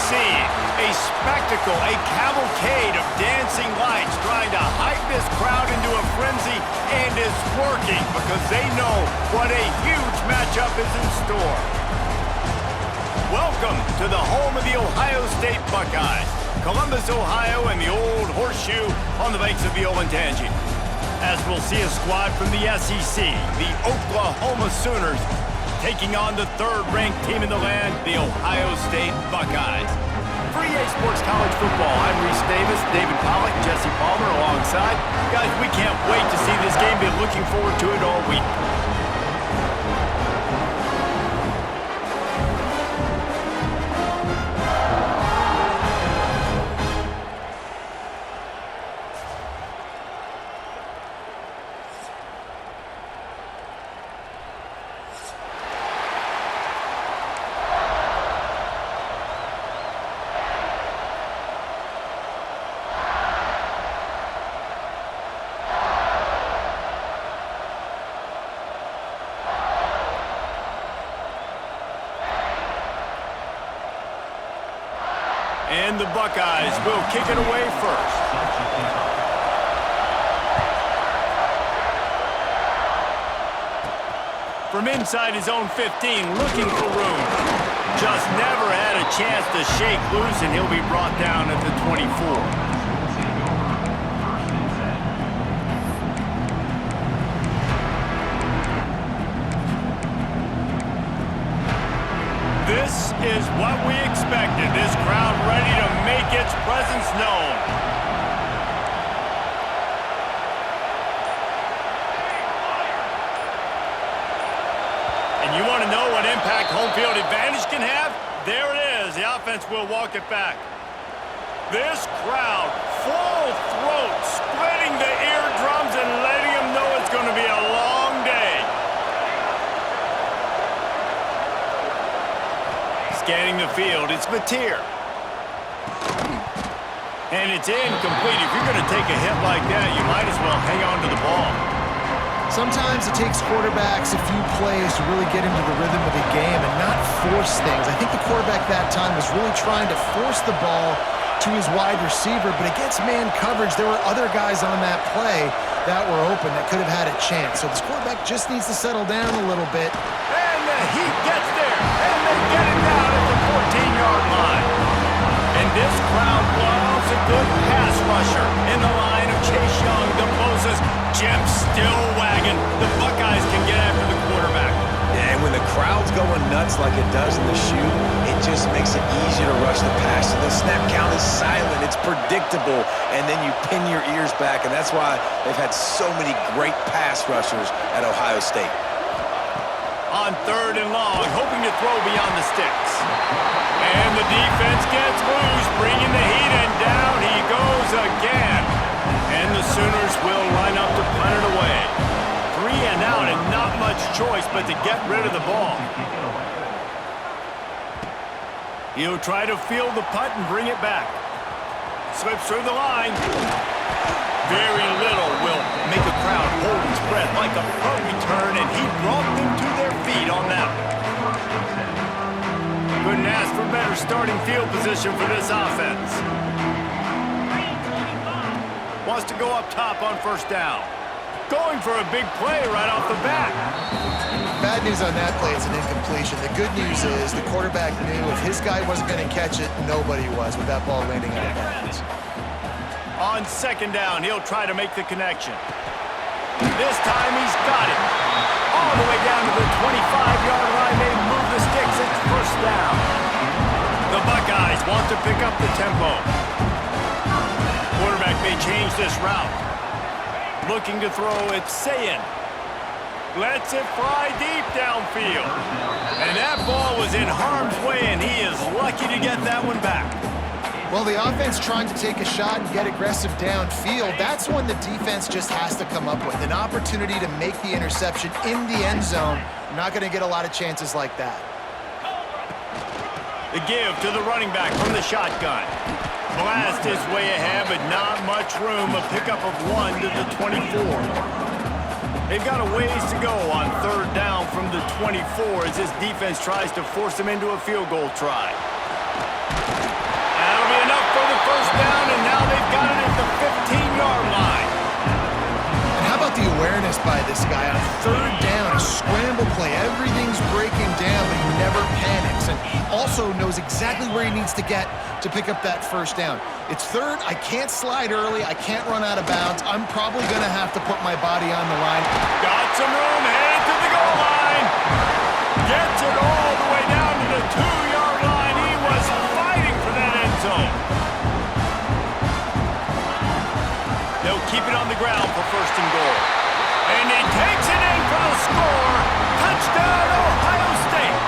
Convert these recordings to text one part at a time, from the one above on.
seeing? A spectacle, a cavalcade of dancing lights trying to hype this crowd into a frenzy, and it's working because they know what a huge matchup is in store. Welcome to the home of the Ohio State Buckeyes, Columbus, Ohio, and the old horseshoe on the banks of the Olentangy. As we'll see a squad from the SEC, the Oklahoma Sooners, taking on the third-ranked team in the land, the Ohio State Buckeyes. For EA Sports College Football, I'm Reese Davis, David Pollack, Jesse Palmer alongside. Guys, we can't wait to see this game. Been looking forward to it all week. And the Buckeyes will kick it away first. From inside his own 15, looking for room. Just never had a chance to shake loose, and he'll be brought down at the 24. This is what we expected. This crowd ready to make its presence known. And you want to know what impact home field advantage can have? There it is. The offense will walk it back. This crowd, full throat, splitting the eardrums and letting them know it's going to be a long day. Scanning the field, it's Mateer. And it's incomplete. If you're going to take a hit like that, you might as well hang on to the ball. Sometimes it takes quarterbacks a few plays to really get into the rhythm of the game and not force things. I think the quarterback that time was really trying to force the ball to his wide receiver, but against man coverage, there were other guys on that play that were open that could have had a chance. So this quarterback just needs to settle down a little bit. And the heat gets there, and they get it down at the 14-yard line. And this crowd loves a good pass rusher in the line of Chase Young, the Moses, Jim still wagging. The Buckeyes can get after the quarterback. Yeah, and when the crowd's going nuts like it does in the shoe, it just makes it easier to rush the passer. The snap count is silent. It's predictable. And then you pin your ears back, and that's why they've had so many great pass rushers at Ohio State. On third and long, hoping to throw beyond the sticks. And the defense gets loose, bringing the heat, and down he goes again. And the Sooners will line up to punt it away. 3 and out, and not much choice but to get rid of the ball. He'll try to field the punt and bring it back. Slips through the line. Very little will make a crowd hold its breath like a punt return, and he brought them to their feet on that one. Couldn't ask for better starting field position for this offense. Wants to go up top on first down. Going for a big play right off the bat. Bad news on that play, it's an incompletion. The good news is the quarterback knew if his guy wasn't going to catch it, nobody was with that ball landing out of bounds. On second down, he'll try to make the connection. This time he's got it. All the way down to the 25-yard line. They move the sticks. It's first down. The Buckeyes want to pick up the tempo. Quarterback may change this route. Looking to throw, it's Sayin. Lets it fly deep downfield. And that ball was in harm's way, and he is lucky to get that one back. Well, the offense trying to take a shot and get aggressive downfield, that's when the defense just has to come up with an opportunity to make the interception in the end zone. Not going to get a lot of chances like that. The give to the running back from the shotgun. Blast his way ahead, but not much room. A pickup of 1 to the 24. They've got a ways to go on third down from the 24 as this defense tries to force them into a field goal try. 15-yard line. And how about the awareness by this guy on third down, a scramble play. Everything's breaking down, but he never panics, and also knows exactly where he needs to get to pick up that first down. It's third. I can't slide early. I can't run out of bounds. I'm probably going to have to put my body on the line. Got some room, headed to the goal line. Gets it all the way down to the 2-yard line. He was fighting for that end zone. They'll keep it on the ground for first and goal. And he takes it in for the score. Touchdown, Ohio State.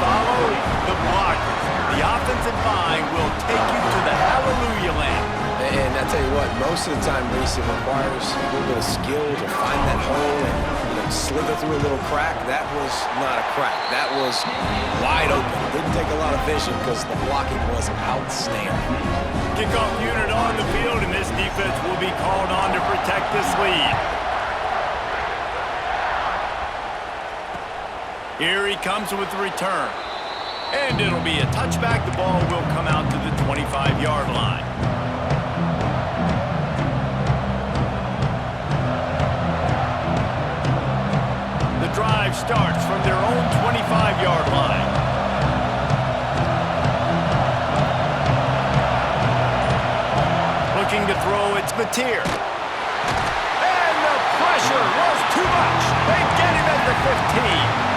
Follow the blockers. The offensive line will take you to the hallelujah land. And I tell you what, most of the time, Reese, it requires a little bit of skill to find that hole and slither through a little crack. That was not a crack. That was wide open. Didn't take a lot of vision because the blocking was outstanding. Kickoff unit on the field, and this defense will be called on to protect this lead. Here he comes with the return. And it'll be a touchback. The ball will come out to the 25-yard line. The drive starts from their own 25-yard line. Looking to throw, it's Mateer. And the pressure was too much. They get him at the 15.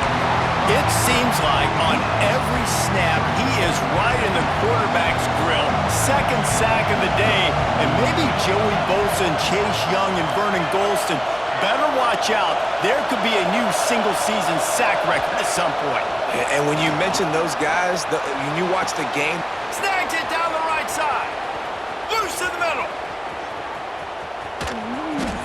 It seems like on every snap, he is right in the quarterback's grill. Second sack of the day, and maybe Joey Bosa, Chase Young, and Vernon Golston better watch out. There could be a new single-season sack record at some point. And when you mention those guys, when you watch the game, Snags it down the right side. Loose in the middle.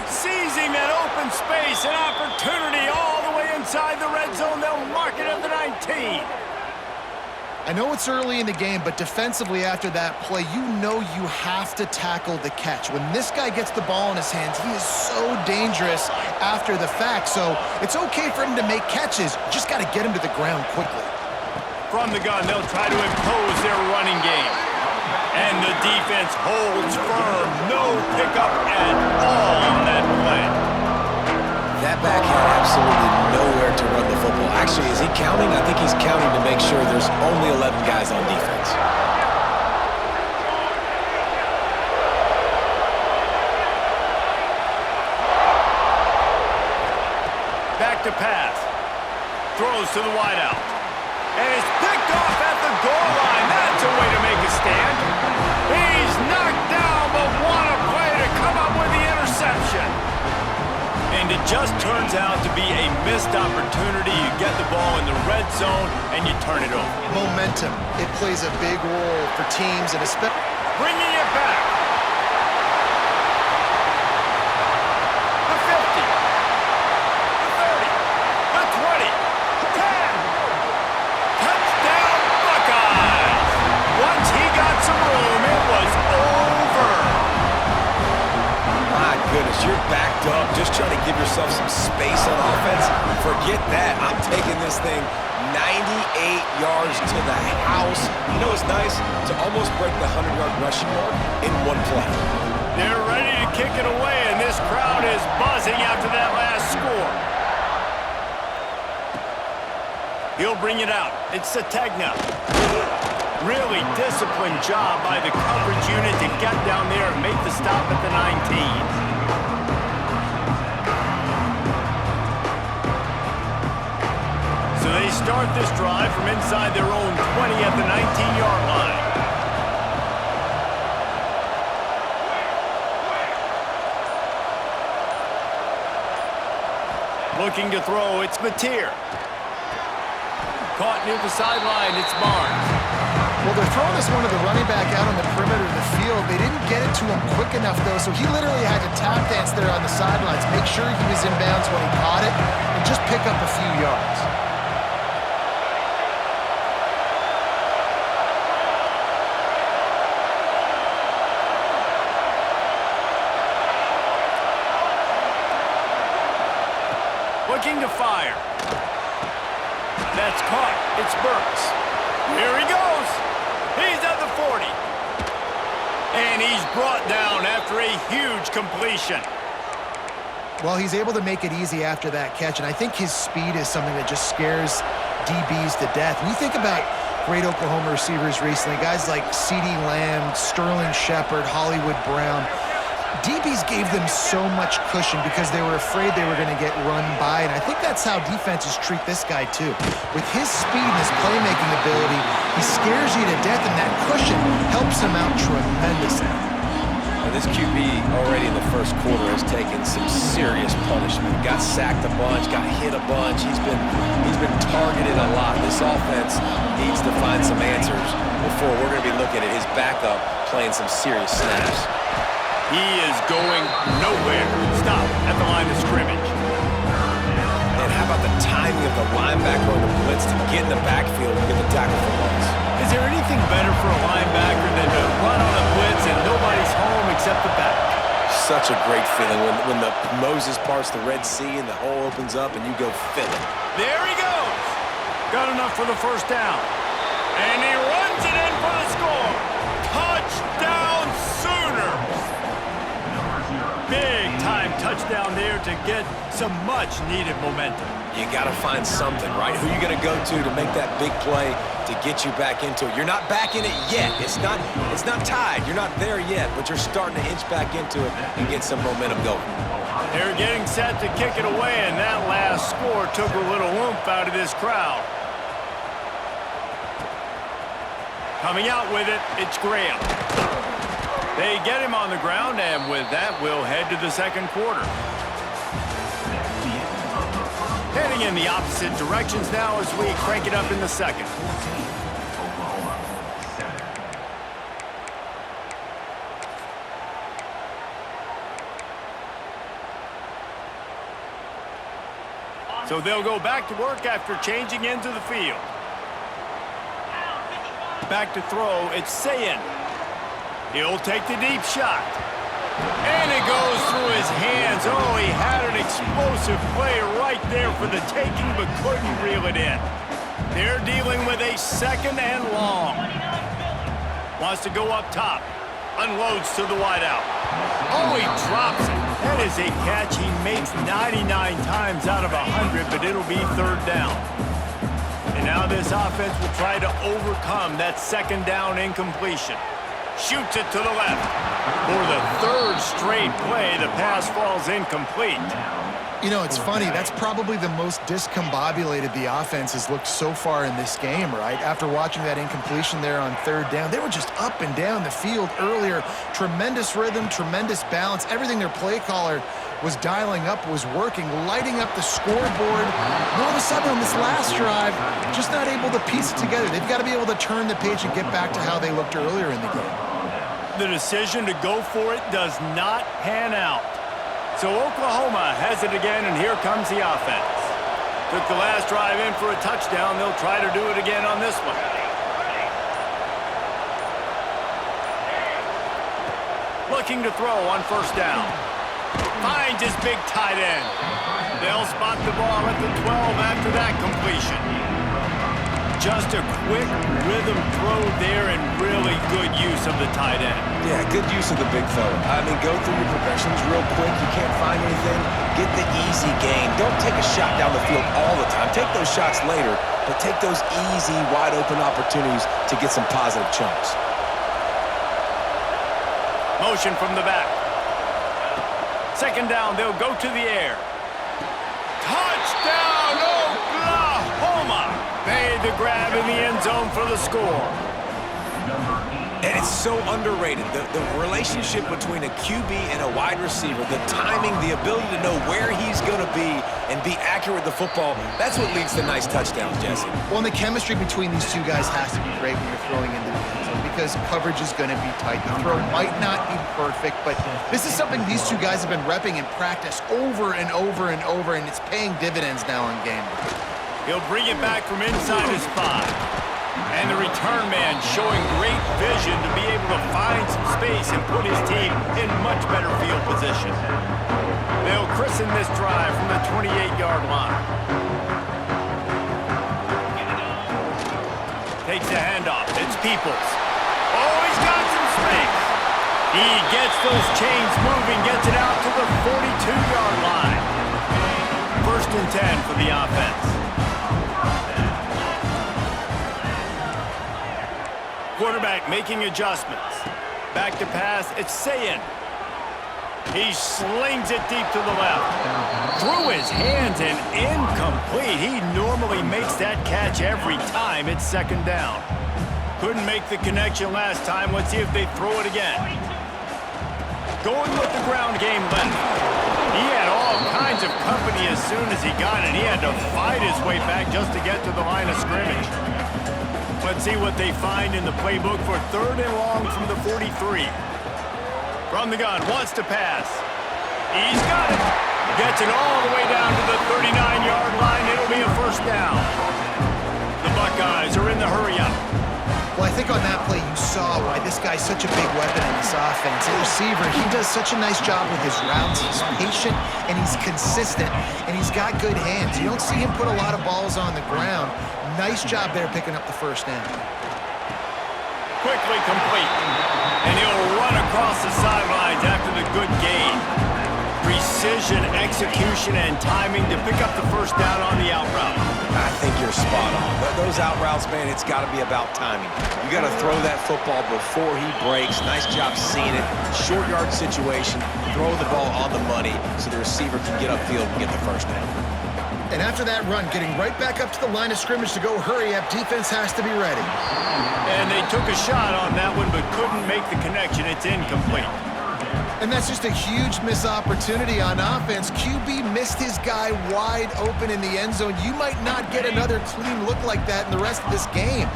Sees him in open space, an opportunity all the way inside the red zone. They'll mark it at the 19. I know it's early in the game, but defensively after that play, you know you have to tackle the catch. When this guy gets the ball in his hands, he is so dangerous after the fact. So it's okay for him to make catches. You just got to get him to the ground quickly. From the gun, they'll try to impose their running game. And the defense holds firm. No pickup at all on that play. that back had absolutely nowhere to run the football. Actually, is he counting? I think he's counting to make sure there's only 11 guys on defense. Back to pass. Throws to the wideout. And it's picked off at the goal line. That's a way to make a stand. He's knocked down, but what a play to come up with the interception. And it just turns out to be a missed opportunity. You get the ball in the red zone, and you turn it over. Momentum. It plays a big role for teams, and especially Bringing it back. The 50. The 30. The 20. 10. Touchdown, Buckeyes. Once he got some room, it was over. My goodness, you're backed up, just trying to give yourself some space on offense. Forget that. I'm taking this thing 98 yards to the house. You know what's nice? To almost break the 100-yard rushing mark in one play. They're ready to kick it away, and this crowd is buzzing after that last score. He'll bring it out. It's Sategna. Really disciplined job by the coverage unit to get down there and make the stop at the 19. So they start this drive from inside their own 20 at the 19-yard line. Looking to throw, it's Mateer. Caught near the sideline, it's Barnes. Well, they're throwing this one to the running back out on the perimeter of the field. They didn't get it to him quick enough, though, so he literally had to tap dance there on the sidelines, make sure he was in bounds when he caught it, and just pick up a few yards. Looking to fire. That's caught. It's Burks. Here he goes. He's at the 40. And he's brought down after a huge completion. Well, he's able to make it easy after that catch, and I think his speed is something that just scares DBs to death. When you think about great Oklahoma receivers recently, guys like CeeDee Lamb, Sterling Shepard, Hollywood Brown, DBs gave them so much cushion because they were afraid they were going to get run by, and I think that's how defenses treat this guy too. With his speed and his playmaking ability, he scares you to death, and that cushion helps him out tremendously. And this QB already in the first quarter has taken some serious punishment. Got sacked a bunch, got hit a bunch. He's been targeted a lot. This offense needs to find some answers before we're going to be looking at his backup playing some serious snaps. He is going nowhere. Stop at the line of scrimmage. And how about the timing of the linebacker on the blitz to get in the backfield and get the tackle for loss? Is there anything better for a linebacker than to run on a blitz and nobody's home except the back? Such a great feeling when the Moses parts the Red Sea and the hole opens up and you go fill it. There he goes. Got enough for the first down. And he runs it in for the score. Touchdown Sooners. Big time touchdown there to get some much needed momentum. You got to find something, right? Who are you going to go to make that big play to get you back into it? You're not back in it yet. It's not tied. You're not there yet, but you're starting to inch back into it and get some momentum going. They're getting set to kick it away, and that last score took a little oomph out of this crowd. Coming out with it, it's Graham. They get him on the ground, and with that, we'll head to the second quarter. Heading in the opposite directions now as we crank it up in the second. So they'll go back to work after changing into the field. Back to throw, it's Sayin. He'll take the deep shot. And it goes through his hands. Oh, he had an explosive play right there for the taking, but couldn't reel it in. They're dealing with a second and long. Wants to go up top. Unloads to the wideout. Oh, he drops it. That is a catch he makes 99 times out of 100, but it'll be third down. And now this offense will try to overcome that second down incompletion. Shoots it to the left. For the third straight play, the pass falls incomplete. You know, it's funny. That's probably the most discombobulated the offense has looked so far in this game, right? After watching that incompletion there on third down, they were just up and down the field earlier. Tremendous rhythm, tremendous balance. Everything their play caller was dialing up was working, lighting up the scoreboard. And all of a sudden on this last drive, just not able to piece it together. They've got to be able to turn the page and get back to how they looked earlier in the game. The decision to go for it does not pan out. So Oklahoma has it again, and here comes the offense. Took the last drive in for a touchdown. They'll try to do it again on this one. Looking to throw on first down. Finds his big tight end. They'll spot the ball at the 12 after that completion. Just a quick rhythm throw there and really good use of the tight end. Yeah, good use of the big fella. I mean, go through your progressions real quick. You can't find anything. Get the easy gain. Don't take a shot down the field all the time. Take those shots later, but take those easy, wide-open opportunities to get some positive chunks. Motion from the back. Second down, they'll go to the air. Touchdown, Oklahoma! Made the grab in the end zone for the score. And it's so underrated. The relationship between a QB and a wide receiver, the timing, the ability to know where he's going to be and be accurate with the football, that's what leads to nice touchdowns, Jesse. Well, and the chemistry between these two guys has to be great when you're throwing into the end zone because coverage is going to be tight. The throw might not be perfect, but this is something these two guys have been repping in practice over and over and over, and it's paying dividends now in game. He'll bring it back from inside his 5. And the return man showing great vision to be able to find some space and put his team in much better field position. They'll christen this drive from the 28-yard line. Takes the handoff. It's Peoples. Oh, he's got some space. He gets those chains moving, gets it out to the 42-yard line. 1st and 10 for the offense. Quarterback making adjustments. Back to pass, it's Sayin. He slings it deep to the left. Through his hands and incomplete. He normally makes that catch every time. It's 2nd down. Couldn't make the connection last time. Let's see if they throw it again. Going with the ground game left. He had all kinds of company as soon as he got it. He had to fight his way back just to get to the line of scrimmage. Let's see what they find in the playbook for 3rd and long from the 43. From the gun, wants to pass. He's got it. Gets it all the way down to the 39-yard line. It'll be a 1st down. The Buckeyes are in the hurry-up. Well, I think on that play you saw why this guy's such a big weapon in this offense. A receiver, he does such a nice job with his routes. He's patient, and he's consistent, and he's got good hands. You don't see him put a lot of balls on the ground. Nice job there picking up the 1st down. Quickly complete. And he'll run across the sidelines after the good gain. Precision, execution, and timing to pick up the 1st down on the out route. I think you're spot on. Those out routes, man, it's got to be about timing. You got to throw that football before he breaks. Nice job seeing it. Short yard situation. Throw the ball on the money so the receiver can get upfield and get the 1st down. And after that run, getting right back up to the line of scrimmage to go hurry up, defense has to be ready. And they took a shot on that one, but couldn't make the connection. It's incomplete. And that's just a huge missed opportunity on offense. QB missed his guy wide open in the end zone. You might not get another clean look like that in the rest of this game.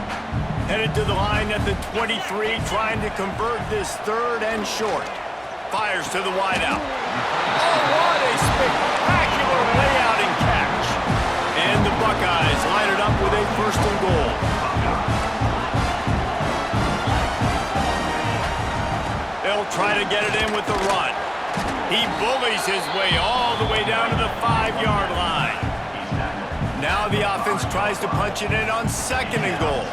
Headed to the line at the 23, trying to convert this 3rd and short. Fires to the wideout. Oh, what a spectacular layout and catch. And the Buckeyes line it up with a 1st and goal. They'll try to get it in with the run. He bullies his way all the way down to the 5-yard line. Now the offense tries to punch it in on 2nd and goal.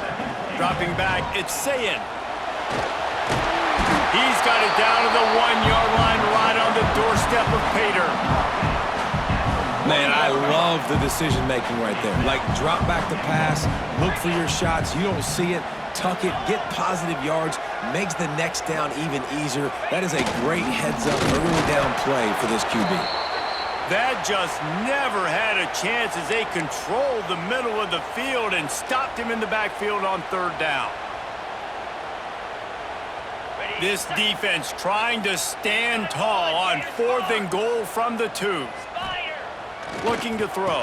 Dropping back, it's Sayin. He's got it down to the 1-yard line right on the doorstep of Pater. Man, I love the decision-making right there. Like, drop back the pass, look for your shots. You don't see it, tuck it, get positive yards, makes the next down even easier. That is a great heads-up, early down play for this QB. That just never had a chance as they controlled the middle of the field and stopped him in the backfield on 3rd down. This defense trying to stand tall on 4th and goal from the 2. Looking to throw.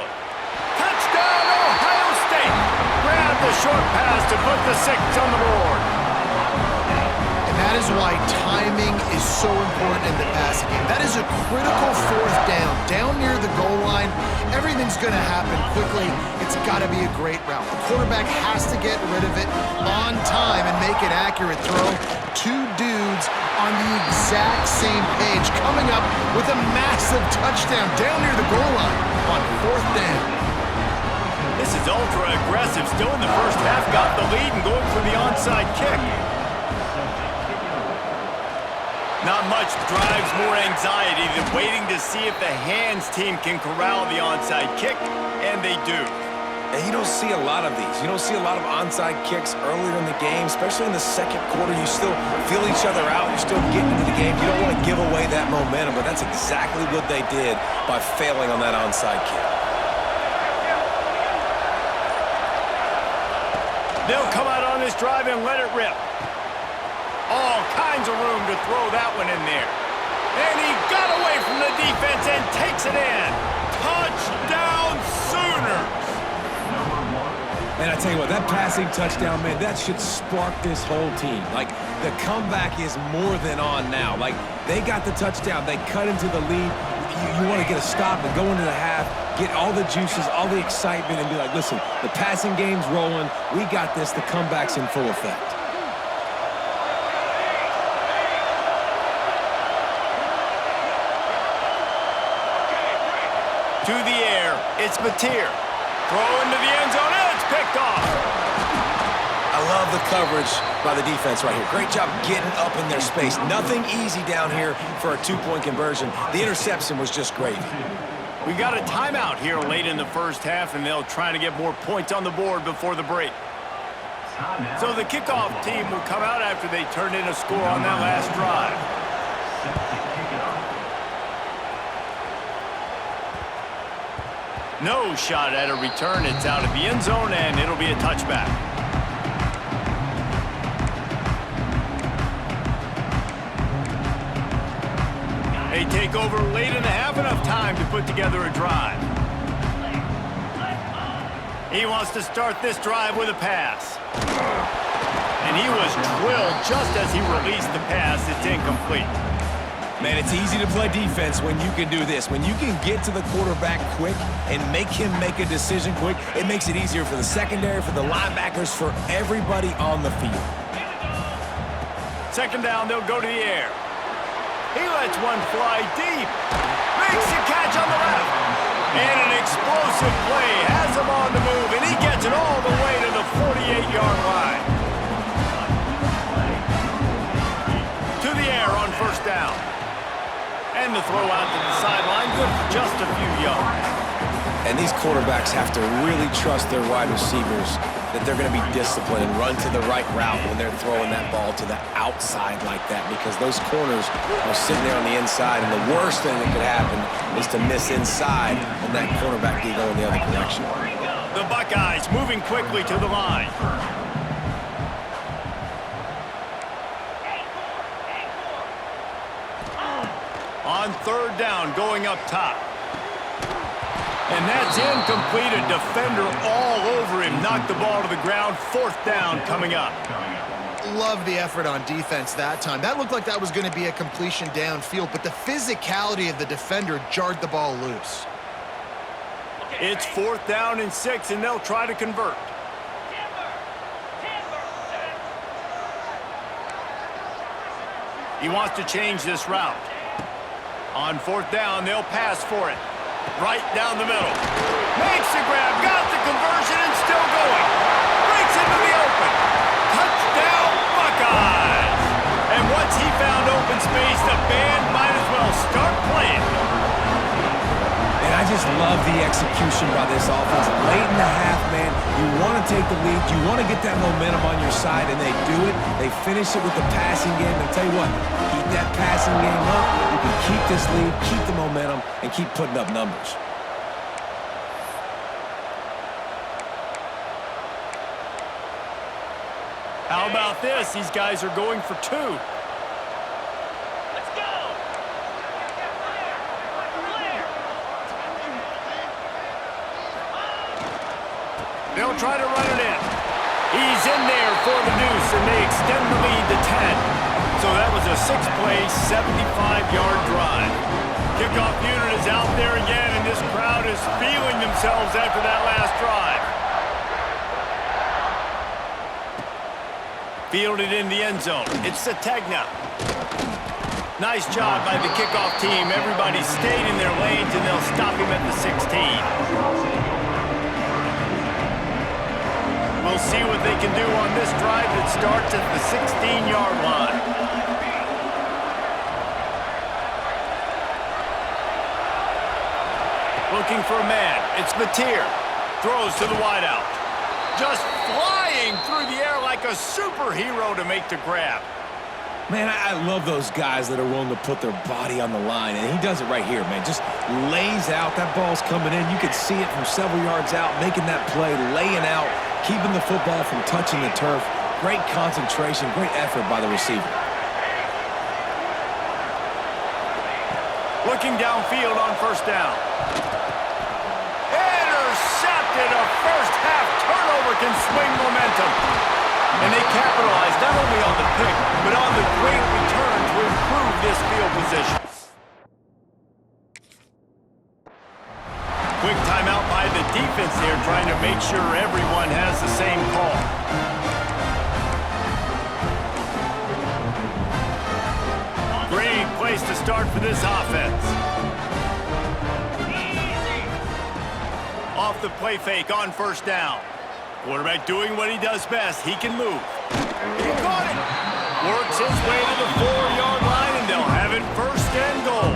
Touchdown, Ohio State! Grab the short pass to put the 6 on the board. And that is why timing is so important in the passing game. That is a critical 4th down. Down near the goal line, everything's going to happen quickly. It's got to be a great route. The quarterback has to get rid of it on time and make an accurate throw. 2 dudes on the exact same page, coming up with a massive touchdown down near the goal line on 4th down. This is ultra-aggressive. Still in the 1st half, got the lead and going for the onside kick. Not much drives more anxiety than waiting to see if the hands team can corral the onside kick, and they do. And you don't see a lot of these. You don't see a lot of onside kicks earlier in the game, especially in the 2nd quarter. You still feel each other out. You're still getting into the game. You don't want to give away that momentum, but that's exactly what they did by failing on that onside kick. They'll come out on this drive and let it rip. All kinds of room to throw that one in there. And he got away from the defense and takes it in. Touchdown Sooners! Man, I tell you what, that passing touchdown, man, that should spark this whole team. Like, the comeback is more than on now. Like, they got the touchdown. They cut into the lead. You want to get a stop and go into the half, get all the juices, all the excitement, and be like, listen, the passing game's rolling. We got this. The comeback's in full effect. To the air, it's Mateer. Throw into the end zone, and it's picked off. I love the coverage by the defense right here. Great job getting up in their space. Nothing easy down here for a two-point conversion. The interception was just gravy. We got a timeout here late in the first half, and they'll try to get more points on the board before the break. So the kickoff team will come out after they turned in a score on that last drive. No shot at a return. It's out of the end zone, and it'll be a touchback. They take over late in the half, enough time to put together a drive. He wants to start this drive with a pass. And he was drilled just as he released the pass. It's incomplete. Man, it's easy to play defense when you can do this. When you can get to the quarterback quick and make him make a decision quick, it makes it easier for the secondary, for the linebackers, for everybody on the field. Second down, they'll go to the air. He lets one fly deep. Makes a catch on the left. And an explosive play has him on the move, and he gets it all the way to the 48-yard line. To the air on first down. And the throw out to the sideline, good for just a few yards. And these quarterbacks have to really trust their wide receivers that they're going to be disciplined and run to the right route when they're throwing that ball to the outside like that, because those corners are sitting there on the inside, and the worst thing that could happen is to miss inside and that cornerback can go in the other direction. The Buckeyes moving quickly to the line. On third down, going up top. And that's incomplete. A defender all over him. Knocked the ball to the ground. Fourth down coming up. Love the effort on defense that time. That looked like that was going to be a completion downfield, but the physicality of the defender jarred the ball loose. It's fourth down and 6, and they'll try to convert. He wants to change this route. On fourth down, they'll pass for it. Right down the middle. Makes the grab, got the conversion, and still going. Breaks into the open. Touchdown, Buckeyes! And once he found open space, the band might as well start playing. And I just love the execution by this offense. Late in the half, man, you want to take the lead. You want to get that momentum on your side, and they do it. They finish it with the passing game. And I'll tell you what, keep that passing game up. You can keep this lead, keep the momentum, and keep putting up numbers. How about this? These guys are going for 2. They'll try to run it in. He's in there for the deuce, and they extend the lead to 10. So that was a 6-play, 75-yard drive. Kickoff unit is out there again, and this crowd is feeling themselves after that last drive. Fielded in the end zone. It's Sategna. Nice job by the kickoff team. Everybody stayed in their lanes, and they'll stop him at the 16. We'll see what they can do on this drive that starts at the 16-yard line. Looking for a man. It's Mateer. Throws to the wideout. Just flying through the air like a superhero to make the grab. Man, I love those guys that are willing to put their body on the line, and he does it right here, man. Just lays out. That ball's coming in. You can see it from several yards out, making that play, laying out, keeping the football from touching the turf. Great concentration, great effort by the receiver. Looking downfield on first down. Intercepted. A first-half turnover can swing momentum. And they capitalized not only on the pick, but on the great return to improve this field position. Quick timeout by the defense here, trying to make sure everyone has the same call. Great place to start for this offense. Off the play fake on first down. Quarterback doing what he does best. He can move. He caught it. Works his way to the 4-yard line, and they'll have it first and goal.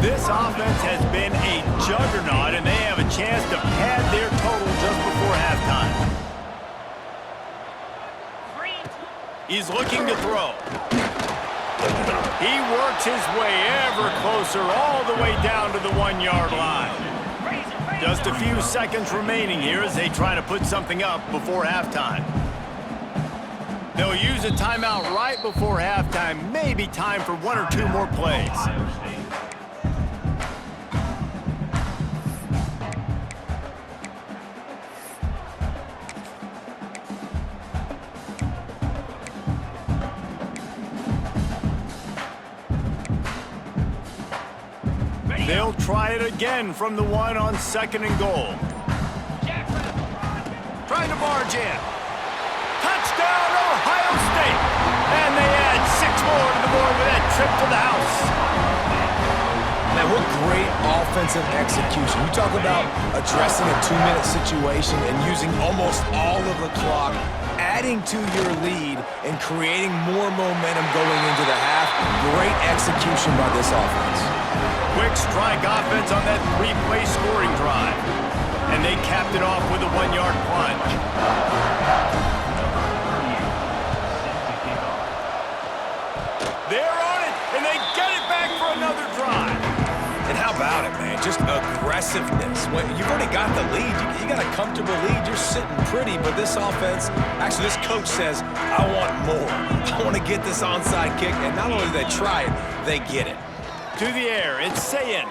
This offense has been a juggernaut, and they have a chance to pad their total just before halftime. He's looking to throw. He works his way ever closer all the way down to the 1-yard line. Just a few seconds remaining here as they try to put something up before halftime. They'll use a timeout right before halftime. Maybe time for 1 or 2 more plays. They'll try it again from the 1 on 2nd and goal. Trying to barge in. Touchdown, Ohio State! And they add 6 more to the board with that trip to the house. Man, what great offensive execution. You talk about addressing a 2-minute situation and using almost all of the clock, adding to your lead and creating more momentum going into the half. Great execution by this offense. Quick strike offense on that 3-play scoring drive. And they capped it off with a 1-yard plunge. They're on it, and they get it back for another drive. And how about it, man? Just aggressiveness. When you've already got the lead, you got a comfortable lead. You're sitting pretty, but this offense, actually this coach says, I want more. I want to get this onside kick, and not only do they try it, they get it. To the air, it's Sayin.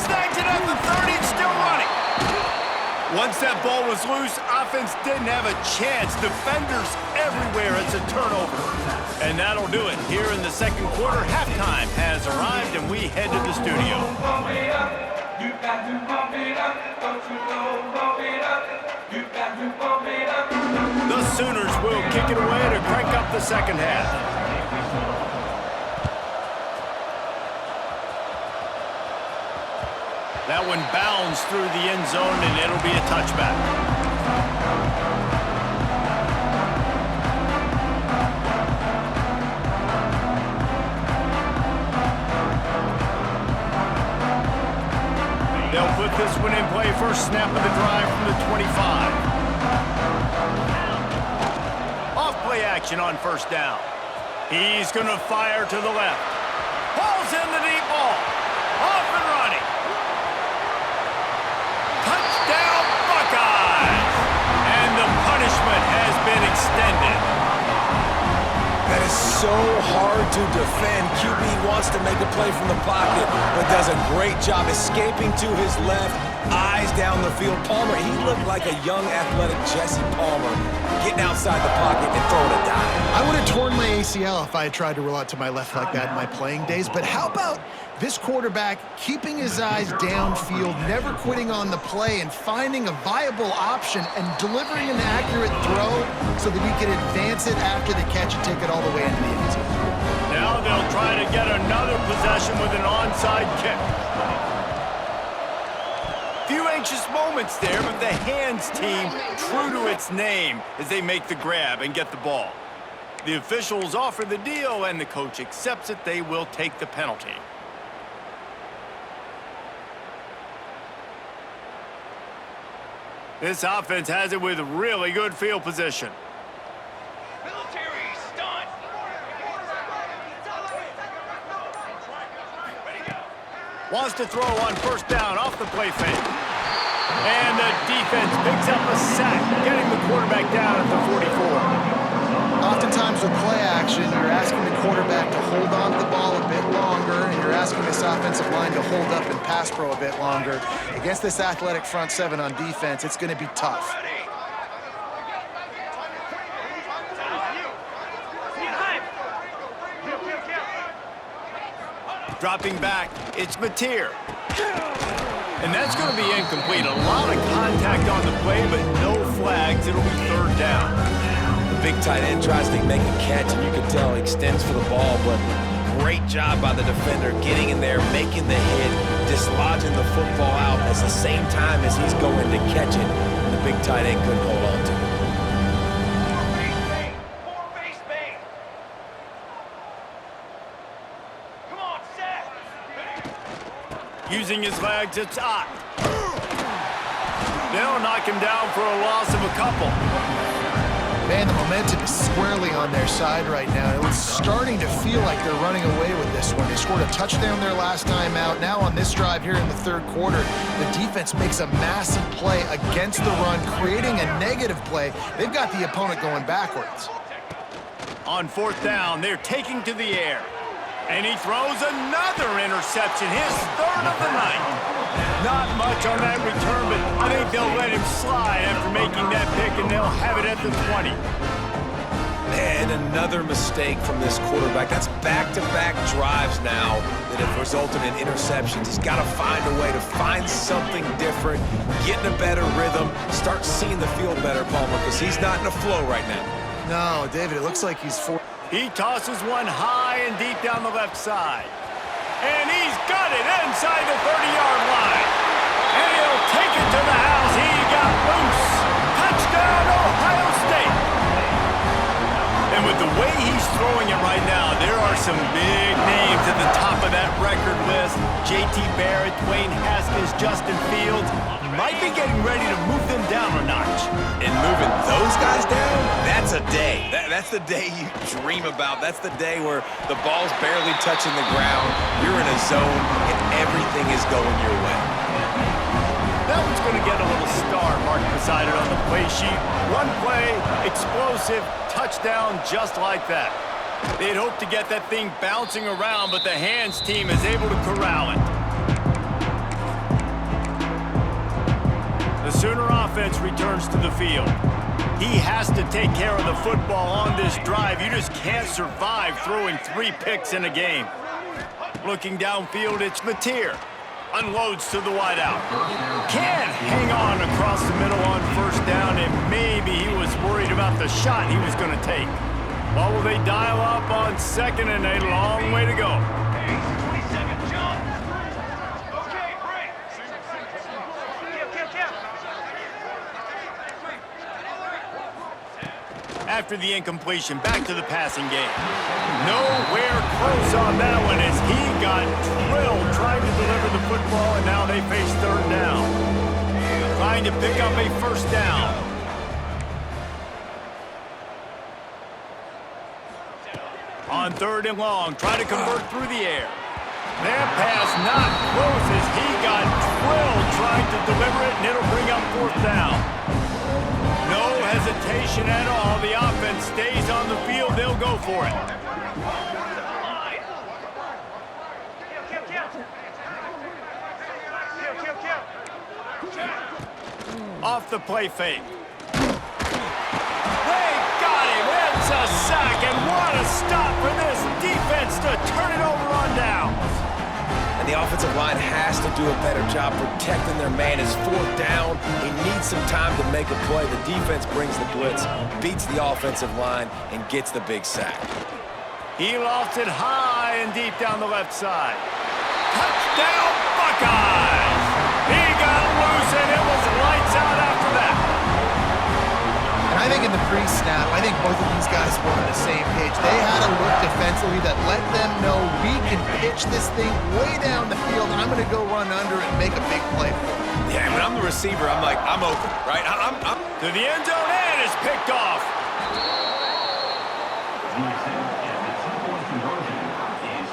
Snags it at the 30, it's still running. Once that ball was loose, offense didn't have a chance. Defenders everywhere, it's a turnover. And that'll do it here in the second quarter. Halftime has arrived, and we head to the studio. The Sooners will kick it away to crank up the second half. That one bounds through the end zone, and it'll be a touchback. They'll put this one in play first snap of the drive from the 25. Off play action on first down. He's going to fire to the left. Hauls in the deep ball. Off and running. Touchdown, Buckeyes! And the punishment has been extended. That is so hard to defend. QB wants to make a play from the pocket, but does a great job escaping to his left, eyes down the field. Palmer, he looked like a young, athletic Jesse Palmer, getting outside the pocket and throwing a dime. I would have torn my ACL if I had tried to roll out to my left like that in my playing days, but how about this quarterback keeping his eyes downfield, never quitting on the play, and finding a viable option and delivering an accurate throw so that he can advance it after the catch and take it all the way into the end zone. Now they'll try to get another possession with an onside kick. Few anxious moments there, but the hands team true to its name as they make the grab and get the ball. The officials offer the deal, and the coach accepts it. They will take the penalty. This offense has it with really good field position. Military stunt. Wants to throw on first down off the play fake. And the defense picks up a sack, getting the quarterback down at the 44. Oftentimes with play action, you're asking the quarterback to hold on to the ball a bit longer, and you're asking this offensive line to hold up and pass pro a bit longer. Against this athletic front seven on defense, it's going to be tough. Dropping back, it's Mateer. And that's going to be incomplete. A lot of contact on the play, but no flags. It'll be third down. The big tight end tries to make a catch, and you can tell he extends for the ball, but great job by the defender getting in there, making the hit, dislodging the football out at the same time as he's going to catch it, and the big tight end couldn't hold on to it. Using his legs, it's up. They'll knock him down for a loss of a couple. Man, the momentum is squarely on their side right now. It was starting to feel like they're running away with this one. They scored a touchdown their last time out. Now on this drive here in the third quarter, the defense makes a massive play against the run, creating a negative play. They've got the opponent going backwards. On fourth down, they're taking to the air. And he throws another interception, his third of the night. Not much on that return, but I think they'll let him slide after making that pick, and they'll have it at the 20. And another mistake from this quarterback. That's back-to-back drives now that have resulted in interceptions. He's got to find a way to find something different, get in a better rhythm, start seeing the field better, Palmer, because he's not in a flow right now. No, David, it looks like he's He tosses one high and deep down the left side. And he's got it inside the 30-yard line. And he'll take it to the house. He got loose. Touchdown, Ohio State. And with the way he's throwing it right now, there are some big names at the top of that record list. J.T. Barrett, Dwayne Haskins, Justin Fields. Might be getting ready to move them down a notch. And moving those guys down, that's a day. That's the day you dream about. That's the day where the ball's barely touching the ground, you're in a zone, and everything is going your way. That one's going to get a little star marked beside it on the play sheet. One play, explosive, touchdown just like that. They'd hoped to get that thing bouncing around, but the hands team is able to corral it. The Sooner offense returns to the field. He has to take care of the football on this drive. You just can't survive throwing 3 picks in a game. Looking downfield, it's Mateer. Unloads to the wideout. Can't hang on across the middle on first down, and maybe he was worried about the shot he was going to take. Or will they dial up on second and a long way to go? After the incompletion, back to the passing game. Nowhere close on that one as he got drilled trying to deliver the football, and now they face third down. Trying to pick up a first down. On third and long, try to convert through the air. That pass not close as he got drilled trying to deliver it, and it'll bring up fourth down. No hesitation at all. The offense stays on the field. They'll go for it. Off the play fake. They got him. It's a sack, and what a stop for this defense to turn it over on downs. And the offensive line has to do a better job protecting their man. It's fourth down. He needs some time to make a play. The defense brings the blitz, beats the offensive line, and gets the big sack. He lofts it high and deep down the left side. Touchdown, Buckeyes! He got loose, and it was lights out after that. And I think in the pre-snap, I think both of these guys were on the same page. They had a look defensively that let them know we can pitch this thing way down the field. I'm going to go run under and make a big play for it. Yeah, when I'm the receiver, I'm like, I'm open, right? I'm to the end zone, and it's picked off.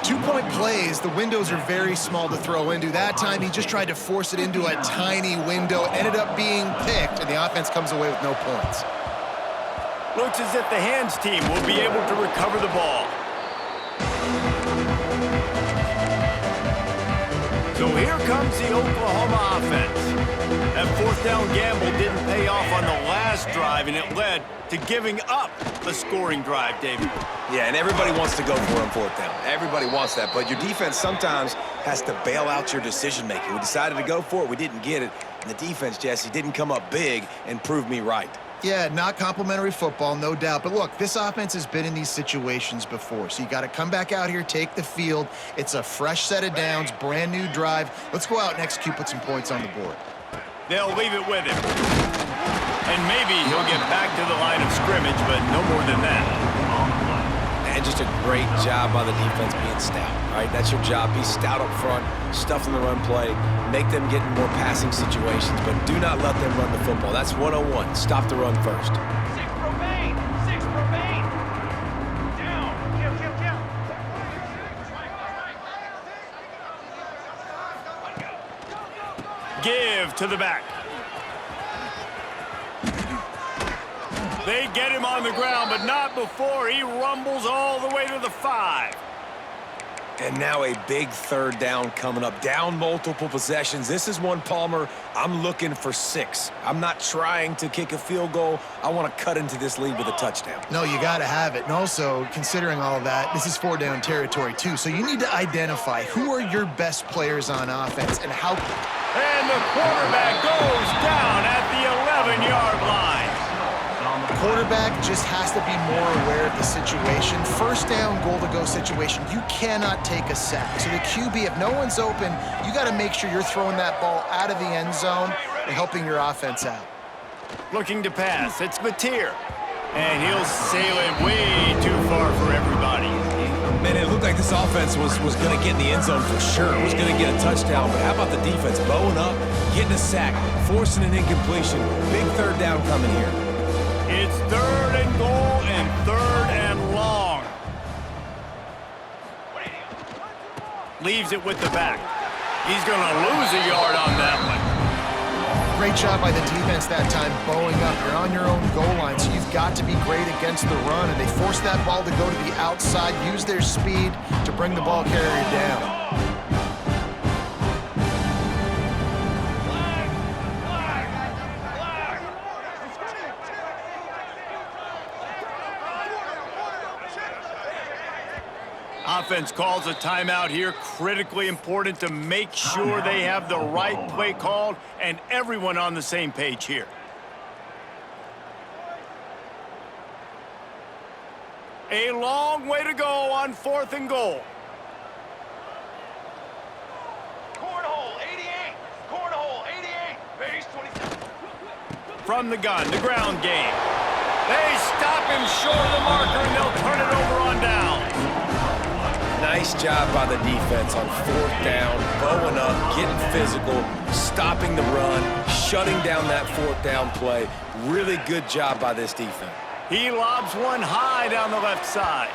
Two-point plays, the windows are very small to throw into. That time, he just tried to force it into a tiny window, ended up being picked, and the offense comes away with no points. Looks as if the hands team will be able to recover the ball. So here comes the Oklahoma offense. That fourth down gamble didn't pay off on the last drive, and it led to giving up a scoring drive, David. Yeah, and everybody wants to go for it on fourth down. Everybody wants that, but your defense sometimes has to bail out your decision-making. We decided to go for it. We didn't get it. And the defense, Jesse, didn't come up big and prove me right. Yeah, not complimentary football, no doubt. But look, this offense has been in these situations before, so you got to come back out here, take the field. It's a fresh set of downs, brand new drive. Let's go out and execute, put some points on the board. They'll leave it with him. And maybe he'll get back to the line of scrimmage, but no more than that. And just a great job by the defense being stout, right? That's your job. Be stout up front, stuff in the run play, make them get in more passing situations, but do not let them run the football. That's 101. Stop the run first. 6 remain. 6 remain. Down. Kill. Give to the back. They get him on the ground, but not before he rumbles all the way to the 5. And now a big third down coming up. Down multiple possessions. This is one, Palmer, I'm looking for 6. I'm not trying to kick a field goal. I want to cut into this lead with a touchdown. No, you got to have it. And also, considering all of that, this is 4-down territory too. So you need to identify who are your best players on offense and how. And the quarterback goes down at the 11-yard line. Quarterback just has to be more aware of the situation. First down, goal-to-go situation, you cannot take a sack. So the QB, if no one's open, you got to make sure you're throwing that ball out of the end zone and helping your offense out. Looking to pass, it's Mateer. And he'll sail it way too far for everybody. Man, it looked like this offense was going to get in the end zone for sure. It was going to get a touchdown, but how about the defense bowing up, getting a sack, forcing an incompletion. Big third down coming here. It's 3rd and goal and 3rd and long. Leaves it with the back. He's going to lose a yard on that one. Great job by the defense that time, bowing up. You're on your own goal line, so you've got to be great against the run, and they force that ball to go to the outside, use their speed to bring the ball carrier down. Offense calls a timeout here. Critically important to make sure they have the right play called and everyone on the same page here. A long way to go on 4th and goal. Cornhole, 88. Cornhole, 88. Base 27. From the gun, the ground game. They stop him short of the marker and they'll turn it over on down. Nice job by the defense on 4th down, bowing up, getting physical, stopping the run, shutting down that 4th down play. Really good job by this defense. He lobs one high down the left side.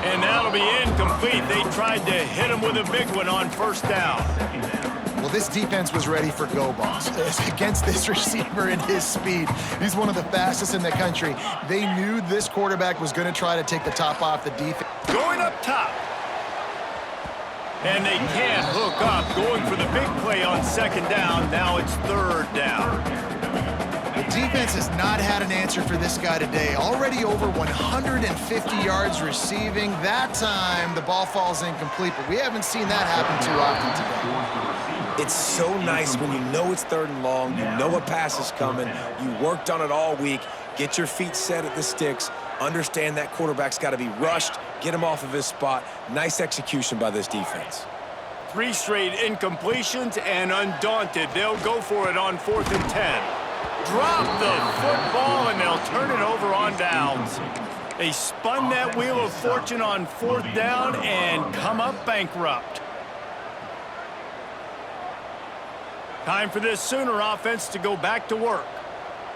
And that'll be incomplete. They tried to hit him with a big one on 1st down. Well, this defense was ready for go balls against this receiver and his speed. He's one of the fastest in the country. They knew this quarterback was going to try to take the top off the defense. Going up top. And they can't hook up. Going for the big play on 2nd down. Now it's 3rd down. The defense has not had an answer for this guy today. Already over 150 yards receiving. That time, the ball falls incomplete, but we haven't seen that happen too often today. It's so nice when you know it's 3rd and long, you know a pass is coming, you worked on it all week, get your feet set at the sticks, understand that quarterback's got to be rushed, get him off of his spot. Nice execution by this defense. 3 straight incompletions, and undaunted, they'll go for it on 4th and 10. Drop the football, and they'll turn it over on downs. They spun that wheel of fortune on 4th down and come up bankrupt. Time for this Sooner offense to go back to work.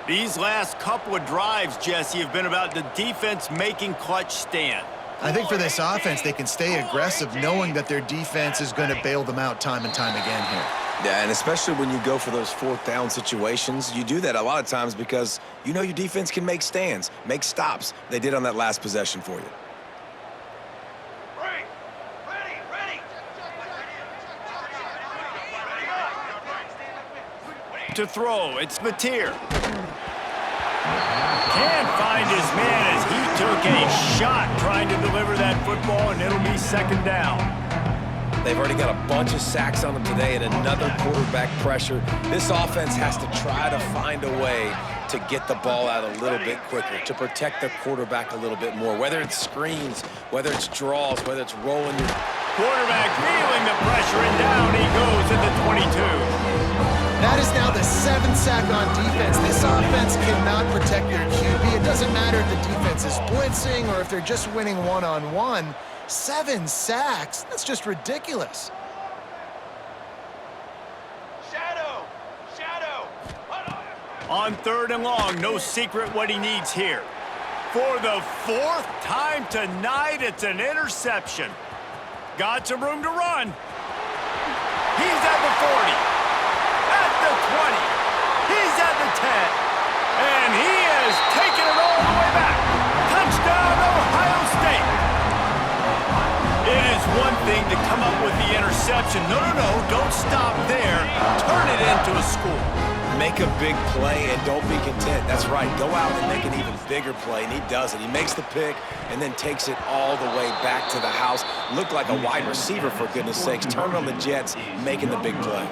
These last couple of drives, Jesse, have been about the defense making clutch stand. I think for this offense, they can stay aggressive knowing that their defense is going to bail them out time and time again here. Yeah, and especially when you go for those 4th down situations, you do that a lot of times because you know your defense can make stands, make stops. They did on that last possession for you. To throw, it's Mateer. Can't find his man as he took a shot trying to deliver that football, and it'll be 2nd down. They've already got a bunch of sacks on them today and another quarterback pressure. This offense has to try to find a way to get the ball out a little bit quicker, to protect their quarterback a little bit more, whether it's screens, whether it's draws, whether it's rolling your... Quarterback feeling the pressure, and down he goes at the 22. That is now the 7th sack on defense. This offense cannot protect their QB. It doesn't matter if the defense is blitzing or if they're just winning one-on-one. 7 sacks, that's just ridiculous. Shadow! Shadow! On 3rd and long, no secret what he needs here. For the 4th time tonight, it's an interception. Got some room to run. He's at the 40, at the 20, he's at the 10, and he has taken it all the way back. Touchdown, Ohio State. It is one thing to come up with the interception. No, don't stop there. Turn it into a score. Make a big play and don't be content. That's right. Go out and make an even bigger play, and he does it. He makes the pick and then takes it all the way back to the house. Looked like a wide receiver, for goodness sakes. Turn on the Jets, making the big play.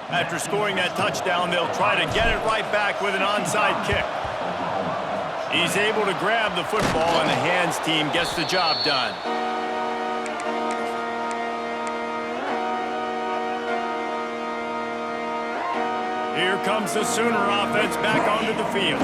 After scoring that touchdown, they'll try to get it right back with an onside kick. He's able to grab the football, and the hands team gets the job done. Here comes the Sooner offense back onto the field.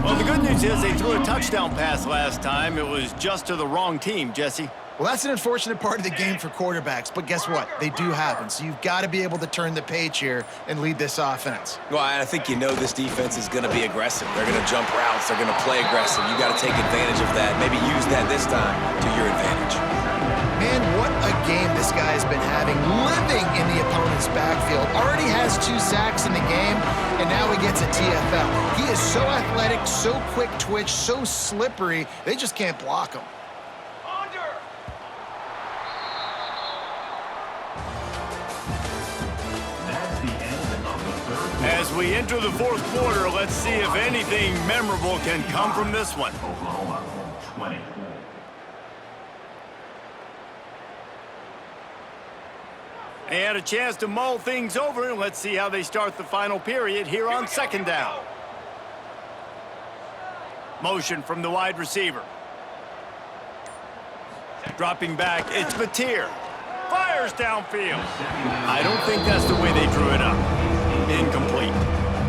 Well, the good news is they threw a touchdown pass last time. It was just to the wrong team, Jesse. Well, that's an unfortunate part of the game for quarterbacks, but guess what? They do happen, so you've got to be able to turn the page here and lead this offense. Well, I think you know this defense is going to be aggressive. They're going to jump routes. They're going to play aggressive. You got to take advantage of that. Maybe use that this time to your advantage. Man, what a game this guy has been having, living in the opponent's backfield. Already has 2 sacks in the game, and now he gets a TFL. He is so athletic, so quick twitch, so slippery, they just can't block him. As we enter the 4th quarter, let's see if anything memorable can come from this one. Oklahoma, 20. They had a chance to mull things over, and let's see how they start the final period here on 2nd down. Motion from the wide receiver. Dropping back, it's Mateer. Fires downfield. I don't think that's the way they drew it up. Incomplete.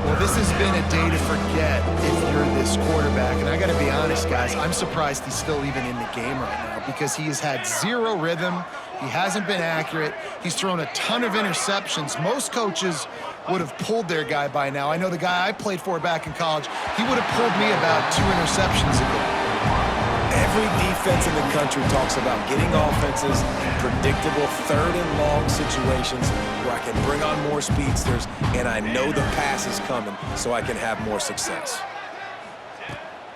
Well, this has been a day to forget if you're this quarterback. And I got to be honest, guys, I'm surprised he's still even in the game right now because he has had 0 rhythm. He hasn't been accurate. He's thrown a ton of interceptions. Most coaches would have pulled their guy by now. I know the guy I played for back in college, he would have pulled me about 2 interceptions ago. Every defense in the country talks about getting offenses in predictable 3rd and long situations where I can bring on more speedsters and I know the pass is coming so I can have more success.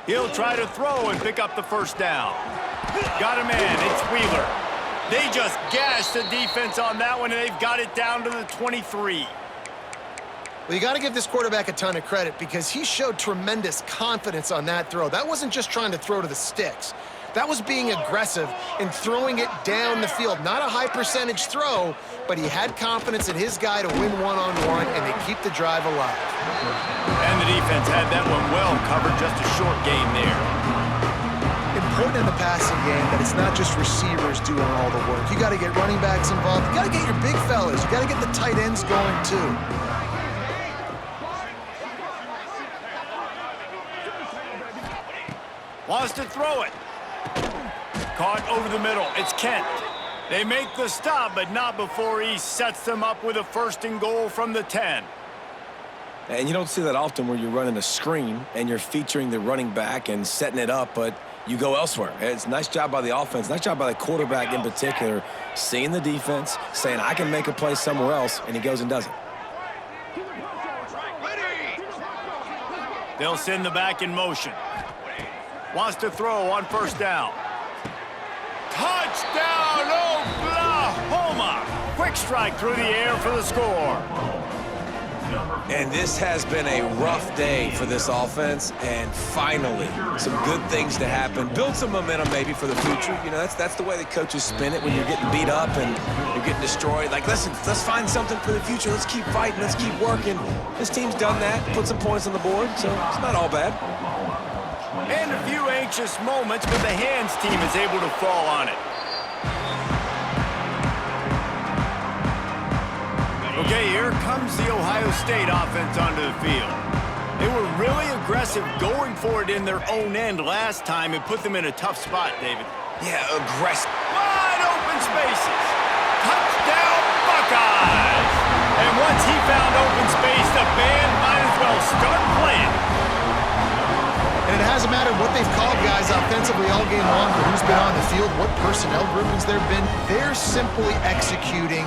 He'll try to throw and pick up the 1st down. Got a man, it's Wheeler. They just gashed the defense on that one, and they've got it down to the 23. Well, you got to give this quarterback a ton of credit because he showed tremendous confidence on that throw. That wasn't just trying to throw to the sticks. That was being aggressive and throwing it down the field. Not a high percentage throw, but he had confidence in his guy to win one-on-one, and they keep the drive alive. And the defense had that one well covered, just a short gain there. Important in the passing game that it's not just receivers doing all the work. You got to get running backs involved. You got to get your big fellas. You got to get the tight ends going too. Wants to throw it. Caught over the middle. It's Kent. They make the stop, but not before he sets them up with a 1st and goal from the 10. And you don't see that often where you're running a screen and you're featuring the running back and setting it up, but you go elsewhere. It's a nice job by the offense, nice job by the quarterback in particular, seeing the defense, saying, I can make a play somewhere else, and he goes and does it. They'll send the back in motion. Wants to throw on 1st down. Touchdown, Oklahoma! Quick strike through the air for the score. And this has been a rough day for this offense, and finally, some good things to happen. Build some momentum maybe for the future. You know, that's the way the coaches spin it when you're getting beat up and you're getting destroyed. Like, listen, let's find something for the future. Let's keep fighting. Let's keep working. This team's done that, put some points on the board, so it's not all bad. And a few anxious moments, but the hands team is able to fall on it. Okay, here comes the Ohio State offense onto the field. They were really aggressive going for it in their own end last time and put them in a tough spot, David. Yeah, aggressive. Wide open spaces. Touchdown, Buckeyes! And once he found open space, the band might as well start playing. And it hasn't mattered what they've called guys offensively all game long, but who's been on the field, what personnel groupings there have been. They're simply executing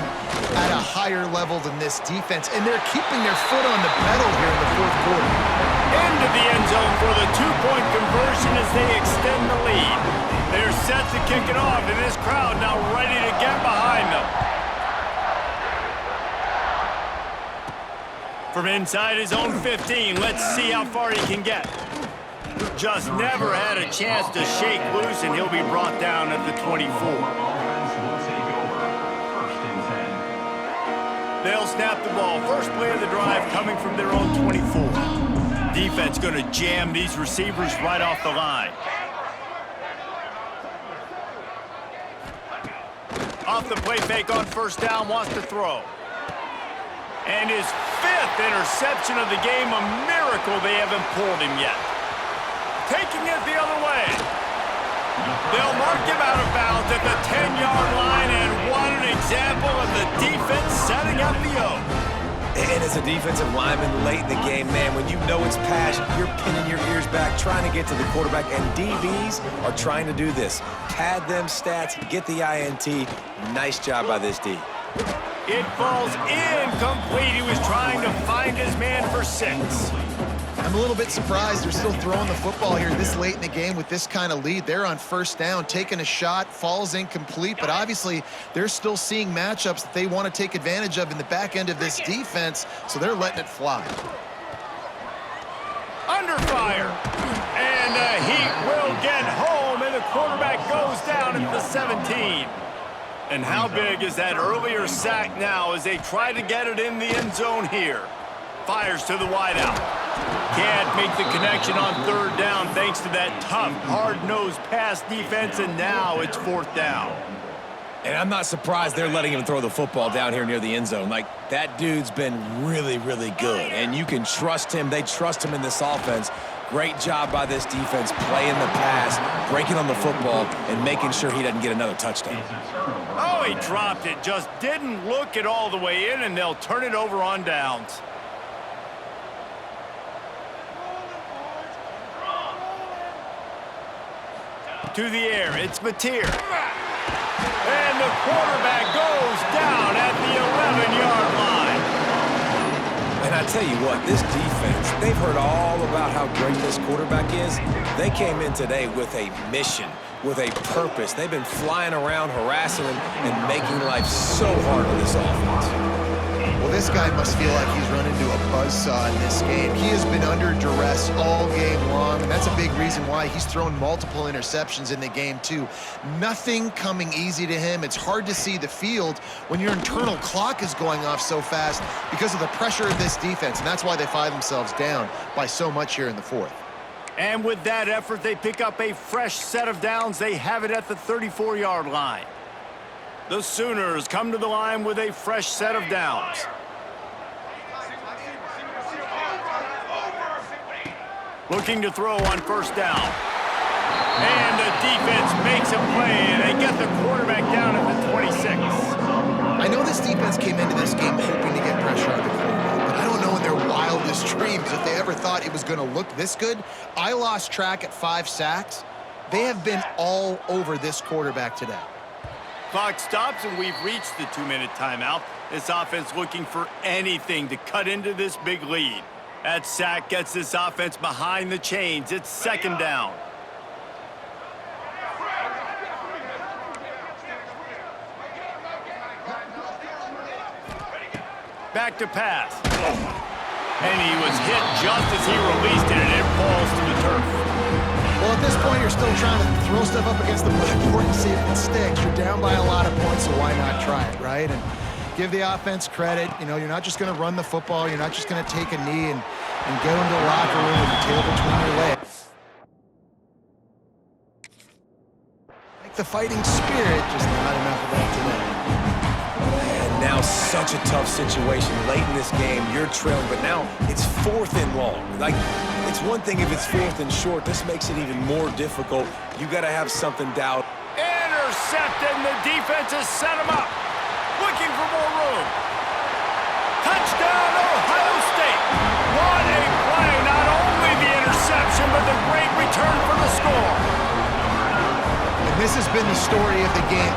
at a higher level than this defense, and they're keeping their foot on the pedal here in the fourth quarter. Into the end zone for the two-point conversion as they extend the lead. They're set to kick it off, and this crowd now ready to get behind them. From inside his own 15, let's see how far he can get. Just never had a chance to shake loose, and he'll be brought down at the 24. They'll snap the ball. First play of the drive coming from their own 24. Defense going to jam these receivers right off the line. Off the play fake on first down, wants to throw. And his 5th interception of the game, a miracle they haven't pulled him yet. Taking it the other way. They'll mark him out of bounds at the 10-yard line, and what an example of the defense setting up the O. And as a defensive lineman late in the game, man, when you know it's pass, you're pinning your ears back, trying to get to the quarterback, and DBs are trying to do this. Pad them stats, get the INT. Nice job by this D. It falls incomplete. He was trying to find his man for 6. I'm a little bit surprised they're still throwing the football here this late in the game with this kind of lead. They're on first down, taking a shot, falls incomplete, but obviously they're still seeing matchups that they want to take advantage of in the back end of this defense, so they're letting it fly. Under fire, and the Heat will get home, and the quarterback goes down at the 17. And how big is that earlier sack now as they try to get it in the end zone here? Fires to the wideout. Can't make the connection on third down thanks to that tough, hard-nosed pass defense, and now it's 4th down. And I'm not surprised they're letting him throw the football down here near the end zone. Like, that dude's been really, really good, and you can trust him. They trust him in this offense. Great job by this defense playing the pass, breaking on the football, and making sure he doesn't get another touchdown. Oh, he dropped it. Just didn't look it all the way in, and they'll turn it over on downs. To the air, it's Mateer. And the quarterback goes down at the 11-yard line. And I tell you what, this defense, they've heard all about how great this quarterback is. They came in today with a mission, with a purpose. They've been flying around, harassing him, and making life so hard on this offense. Well, this guy must feel like he's run into a buzzsaw in this game. He has been under duress all game long, and that's a big reason why he's thrown multiple interceptions in the game, too. Nothing coming easy to him. It's hard to see the field when your internal clock is going off so fast because of the pressure of this defense, and that's why they find themselves down by so much here in the 4th. And with that effort, they pick up a fresh set of downs. They have it at the 34-yard line. The Sooners come to the line with a fresh set of downs. Looking to throw on first down. And the defense makes a play, and they get the quarterback down at the 26. I know this defense came into this game hoping to get pressure on the quarterback, but I don't know in their wildest dreams if they ever thought it was going to look this good. I lost track at 5 sacks. They have been all over this quarterback today. Clock stops, and we've reached the 2-minute timeout. This offense looking for anything to cut into this big lead. That sack gets this offense behind the chains. It's 2nd down. Back to pass. And he was hit just as he released it, and it falls to the turf. Well, at this point, you're still trying to throw stuff up against the board and see if it sticks. You're down by a lot of points, so why not try it, right? And give the offense credit. You know, you're not just going to run the football. You're not just going to take a knee and go into the locker room with your tail between your legs. Like the fighting spirit, just not enough of that today. And now such a tough situation. Late in this game, you're trailing, but now it's 4th and long. Like, it's one thing if it's 4th and short. This makes it even more difficult. You got to have something down. Intercepted, and the defense has set him up. Looking for more room. Touchdown, Ohio State. What a play. Not only the interception, but the great return for the score. And this has been the story of the game.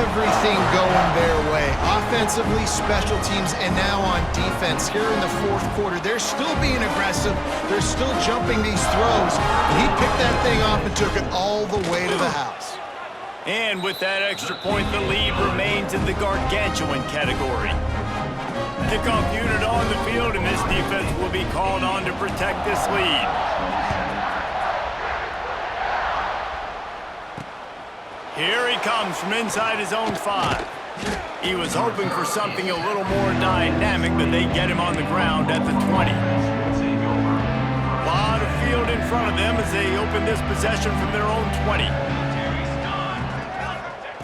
Everything going their way. Offensively, special teams, and now on defense. Here in the 4th quarter, they're still being aggressive. They're still jumping these throws. And he picked that thing off and took it all the way to the house. And with that extra point, the lead remains in the gargantuan category. Kickoff unit on the field, and this defense will be called on to protect this lead. Here he comes from inside his own 5. He was hoping for something a little more dynamic, but they get him on the ground at the 20. A lot of field in front of them as they open this possession from their own 20.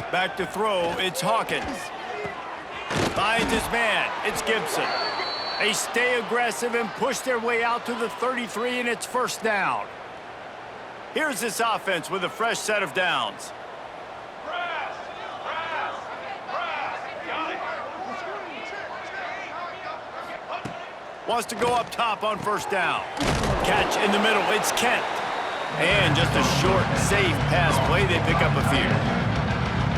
Back to throw, it's Hawkins. Finds his man, it's Gibson. They stay aggressive and push their way out to the 33, and it's 1st down. Here's this offense with a fresh set of downs. Wants to go up top on 1st down. Catch in the middle, it's Kent. And just a short, safe pass play, they pick up a few.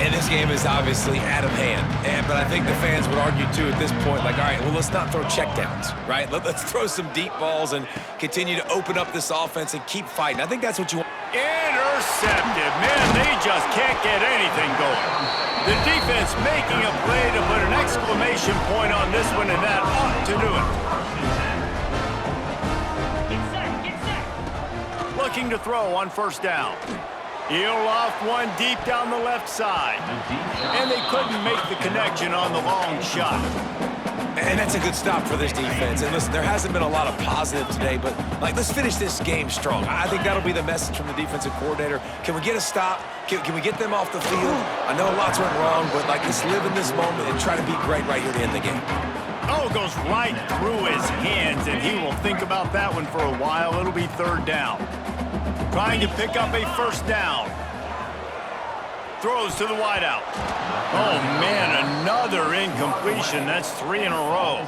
And this game is obviously out of hand. But I think the fans would argue, too, at this point, like, all right, well, let's not throw checkdowns, right? Let's throw some deep balls and continue to open up this offense and keep fighting. I think that's what you want. Intercepted. Man, they just can't get anything going. The defense making a play to put an exclamation point on this one, and that ought to do it. Looking to throw on 1st down. He'll off one deep down the left side. And they couldn't make the connection on the long shot. And that's a good stop for this defense. And listen, there hasn't been a lot of positive today, but, like, let's finish this game strong. I think that'll be the message from the defensive coordinator. Can we get a stop? Can we get them off the field? I know lots went wrong, but, like, let's live in this moment and try to be great right here to end the game. Oh, goes right through his hands, and he will think about that one for a while. It'll be 3rd down. Trying to pick up a 1st down. Throws to the wideout. Oh, man, another incompletion. That's 3 in a row.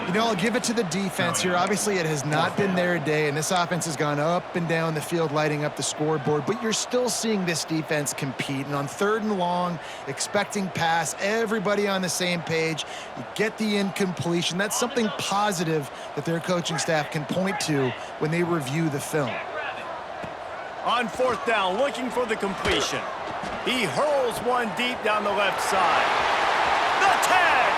You know, I'll give it to the defense here. Obviously, it has not been their day, and this offense has gone up and down the field, lighting up the scoreboard, but you're still seeing this defense compete. And on 3rd and long, expecting pass, everybody on the same page, you get the incompletion. That's something positive that their coaching staff can point to when they review the film. On 4th down, looking for the completion. He hurls one deep down the left side. The tag!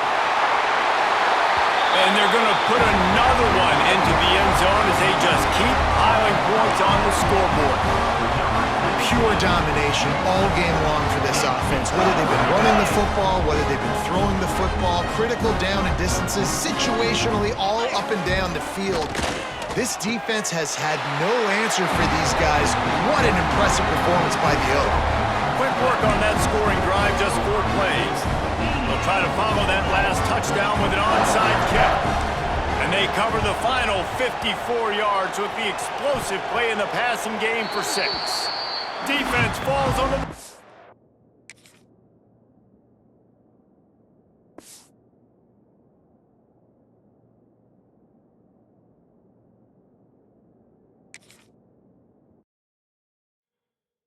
And they're going to put another one into the end zone as they just keep piling points on the scoreboard. Pure domination all game long for this offense. Whether they've been running the football, whether they've been throwing the football, critical down and distances, situationally all up and down the field. This defense has had no answer for these guys. What an impressive performance by the Oak. Quick work on that scoring drive, just 4 plays. They'll try to follow that last touchdown with an onside kick. And they cover the final 54 yards with the explosive play in the passing game for 6. Defense falls on the...